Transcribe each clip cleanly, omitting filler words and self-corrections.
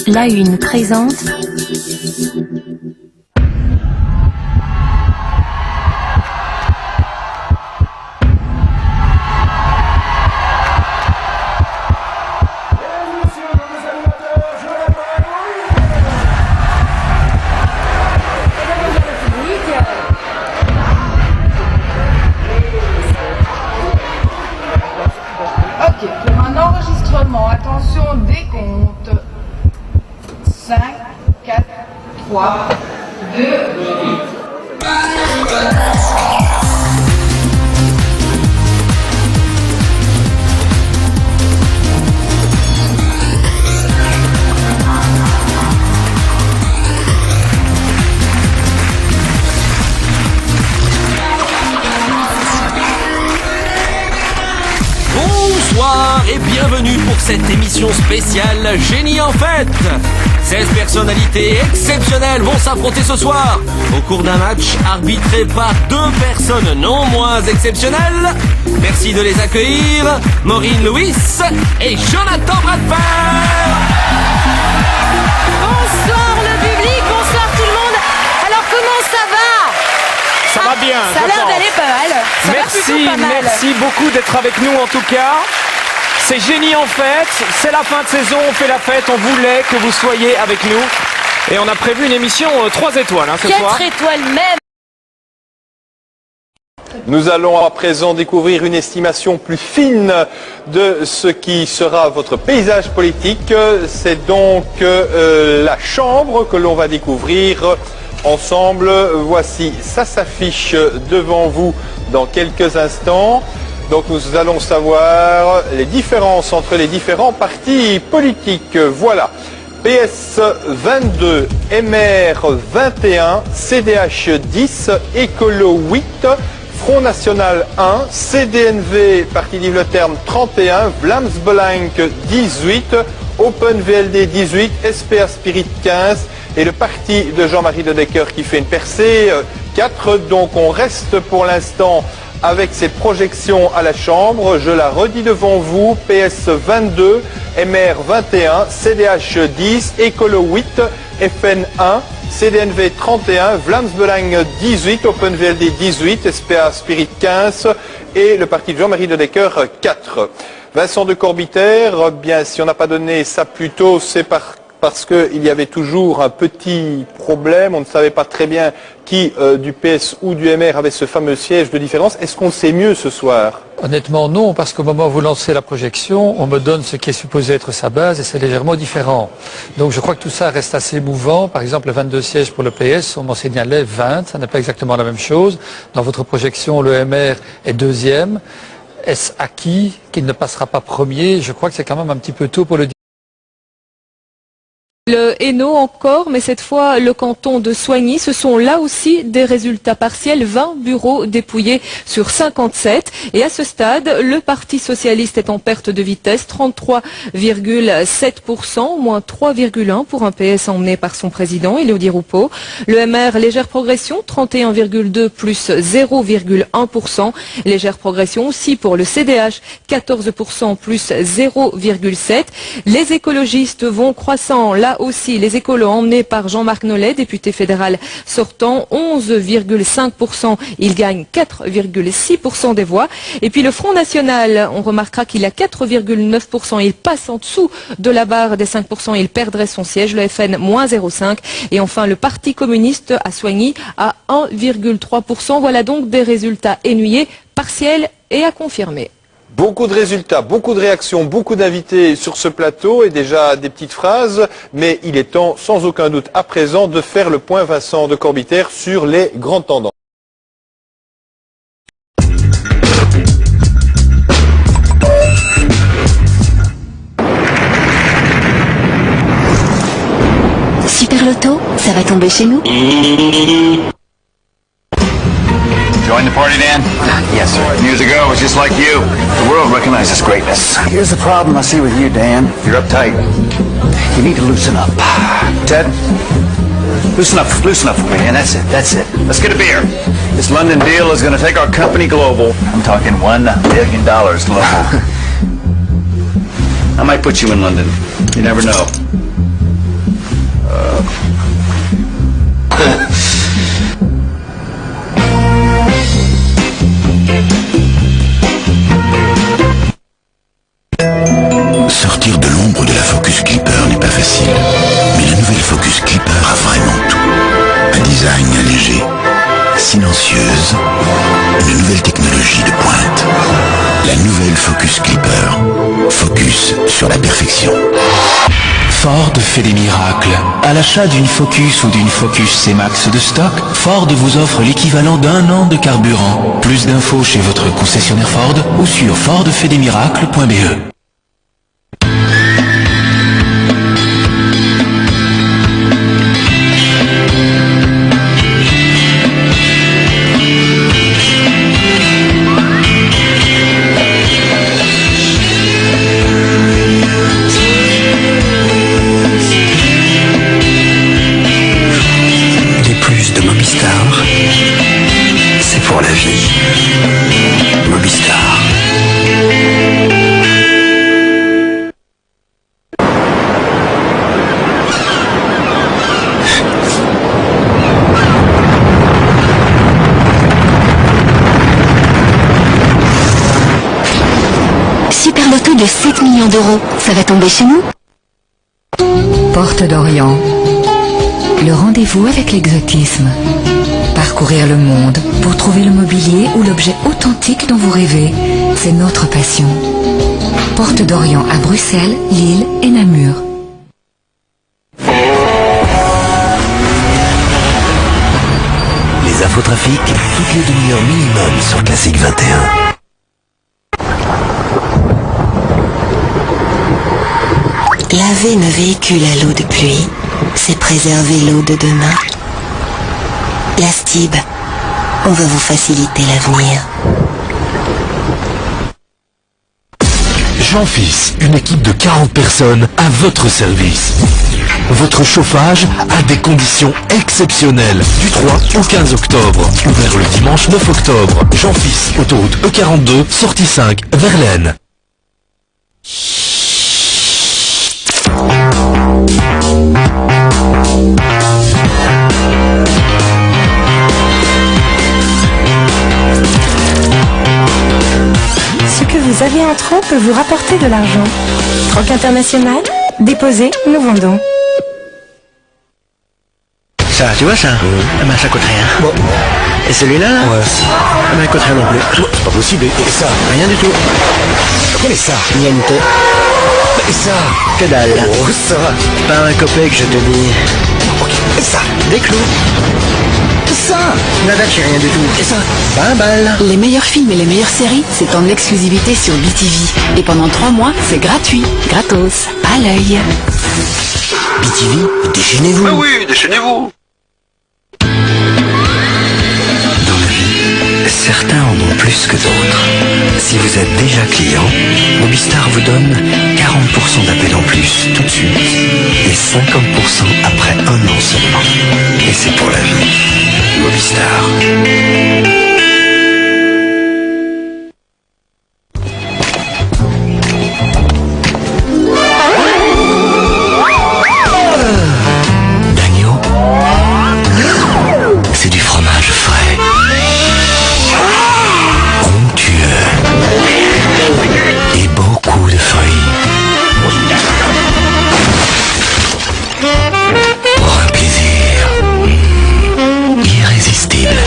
La Une présente Ok, pour un enregistrement, attention, décompte. 5, 4, 3, 2, 1. Bonsoir et bienvenue pour cette émission spéciale Génie en fête. 16 personnalités exceptionnelles vont s'affronter ce soir au cours d'un match arbitré par deux personnes non moins exceptionnelles. Merci de les accueillir, Maureen Lewis et Jonathan Bradford. Bonsoir le public, bonsoir tout le monde. Alors comment ça va? Ça va bien. Ça a l'air d'aller pas mal. Ça va plutôt pas mal. Merci beaucoup d'être avec nous en tout cas. C'est Génie en fête, c'est la fin de saison, on fait la fête, on voulait que vous soyez avec nous. Et on a prévu une émission 3 étoiles ce soir. 4 étoiles même. Nous allons à présent découvrir une estimation plus fine de ce qui sera votre paysage politique. C'est donc la Chambre que l'on va découvrir ensemble. Voici, ça s'affiche devant vous dans quelques instants. Donc nous allons savoir les différences entre les différents partis politiques. Voilà, PS 22, MR 21, CDH 10, Écolo 8, Front National 1, CDNV, Parti Libre le Terme 31, Vlaams Belang 18, Open VLD 18, SPA Spirit 15 et le parti de Jean-Marie De Decker qui fait une percée 4. Donc on reste pour l'instant avec ces projections à la Chambre. Je la redis devant vous: PS 22, MR 21, CDH 10, Écolo 8, FN 1, CDNV 31, Vlaams Belang 18, Open VLD 18, SPA Spirit 15 et le parti de Jean-Marie De Decker 4. Vincent de Corbitaire, bien si on n'a pas donné ça plus tôt, c'est parce qu'il y avait toujours un petit problème, on ne savait pas très bien qui du PS ou du MR avait ce fameux siège de différence. Est-ce qu'on sait mieux ce soir? Honnêtement non, parce qu'au moment où vous lancez la projection, on me donne ce qui est supposé être sa base et c'est légèrement différent. Donc je crois que tout ça reste assez mouvant. Par exemple, 22 sièges pour le PS, on m'en signalait 20, ça n'est pas exactement la même chose. Dans votre projection, le MR est deuxième. Est-ce acquis qu'il ne passera pas premier? Je crois que c'est quand même un petit peu tôt pour le dire. Le Hainaut encore, mais cette fois le canton de Soigny, ce sont là aussi des résultats partiels, 20 bureaux dépouillés sur 57. Et à ce stade, le Parti socialiste est en perte de vitesse, 33,7%, moins 3,1% pour un PS emmené par son président, Élodie Roupeau. Le MR, légère progression, 31,2 plus 0,1%. Légère progression aussi pour le CDH, 14% plus 0,7%. Les écologistes vont croissant là aussi, les écolos emmenés par Jean-Marc Nollet, député fédéral sortant, 11,5%. Il gagne 4,6% des voix. Et puis le Front National, on remarquera qu'il a 4,9%. Il passe en dessous de la barre des 5%. Il perdrait son siège. Le FN, moins 0,5%. Et enfin, le Parti communiste à Soigny à 1,3%. Voilà donc des résultats ennuyés, partiels et à confirmer. Beaucoup de résultats, beaucoup de réactions, beaucoup d'invités sur ce plateau et déjà des petites phrases, mais il est temps, sans aucun doute, à présent, de faire le point, Vincent de Corbitaire, sur les grandes tendances. Super Loto, ça va tomber chez nous? Join the party, Dan? Yes, sir. Years ago, it was just like you. The world recognizes greatness. Here's the problem I see with you, Dan. You're uptight. You need to loosen up. Ted? Loosen up for me, man. That's it. Let's get a beer. This London deal is going to take our company global. I'm talking $1 billion global. I might put you in London. You never know. Sortir de l'ombre de la Focus Clipper n'est pas facile. Mais la nouvelle Focus Clipper a vraiment tout. Un design allégé, silencieuse, une nouvelle technologie de pointe. La nouvelle Focus Clipper. Focus sur la perfection. Ford fait des miracles. À l'achat d'une Focus ou d'une Focus C-Max de stock, Ford vous offre l'équivalent d'1 an de carburant. Plus d'infos chez votre concessionnaire Ford ou sur fordfaitdesmiracles.be. C'est pour la vie. Mobistar. Super loto de 7 millions d'euros, ça va tomber chez nous? Porte d'Orient. Le rendez-vous avec l'exotisme. Parcourir le monde pour trouver le mobilier ou l'objet authentique dont vous rêvez, c'est notre passion. Porte d'Orient à Bruxelles, Lille et Namur. Les infotrafics, toutes les demi-heures minimum sur Classique 21. Laver nos véhicules à l'eau de pluie, c'est préserver l'eau de demain. Lastib, on va vous faciliter l'avenir. Jean-Fils, une équipe de 40 personnes à votre service. Votre chauffage a des conditions exceptionnelles. Du 3 au 15 octobre. Ouvert le dimanche 9 octobre. Jean-Fils, autoroute E42, sortie 5, Verlaine. Ce que vous avez en trop peut vous rapporter de l'argent. Troc international, déposez, nous vendons. Ça, tu vois ça Ah ben ça coûte rien. Bon. Et celui-là là Ouais. Ah ben il coûte rien non plus. C'est pas possible. Et ça? Rien du tout. Quel est ça? Niente. Et ça? Que dalle. Oh, ça. Pas un copec, je te dis. Et ça? Des clous. Ça? Nada, j'ai rien du tout. Et ça? 20 balles. Les meilleurs films et les meilleures séries, c'est en exclusivité sur BTV. Et pendant 3 mois, c'est gratuit. Gratos. À l'œil. BTV, déchaînez-vous. Ah oui, déchaînez-vous. Dans la vie, certains en ont plus que d'autres. Si vous êtes déjà client, Mobistar vous donne 40% d'appel en plus tout de suite et 50% après 1 an seulement. Et c'est pour la vie. Mobistar. C'est du fromage frais, onctueux et beaucoup de fruits. Pour un plaisir irrésistible.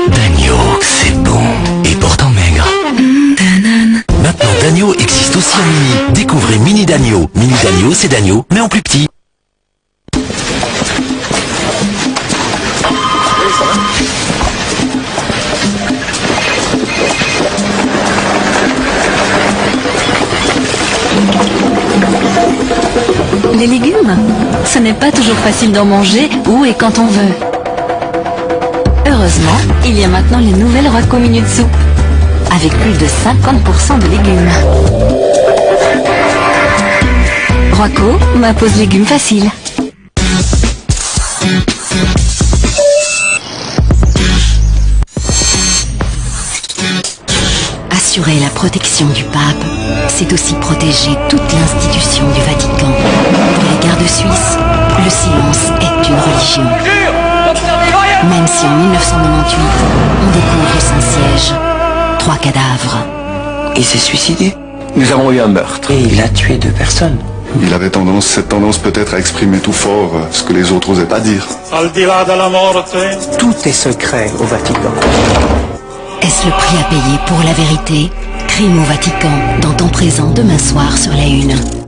Dagno, c'est bon et pourtant maigre. Maintenant, Dagno existe aussi en mini. Découvrez Mini Dagno. Mini Dagno, c'est Dagno, mais en plus petit. Les légumes, ce n'est pas toujours facile d'en manger où et quand on veut. Heureusement, il y a maintenant les nouvelles Royco Minute Soup, avec plus de 50% de légumes. Royco, ma pause légumes facile. Assurer la protection du pape, c'est aussi protéger toute l'institution du Vatican. Pour les gardes suisses, le silence est une religion. Même si en 1998, on découvre Saint-Siège. 3 cadavres. Il s'est suicidé. Nous avons eu un meurtre. Et il a tué 2 personnes. Il avait cette tendance peut-être à exprimer tout fort ce que les autres n'osaient pas dire. Tout est secret au Vatican. Est-ce le prix à payer pour la vérité? Crime au Vatican, dans Temps présent, demain soir sur la Une.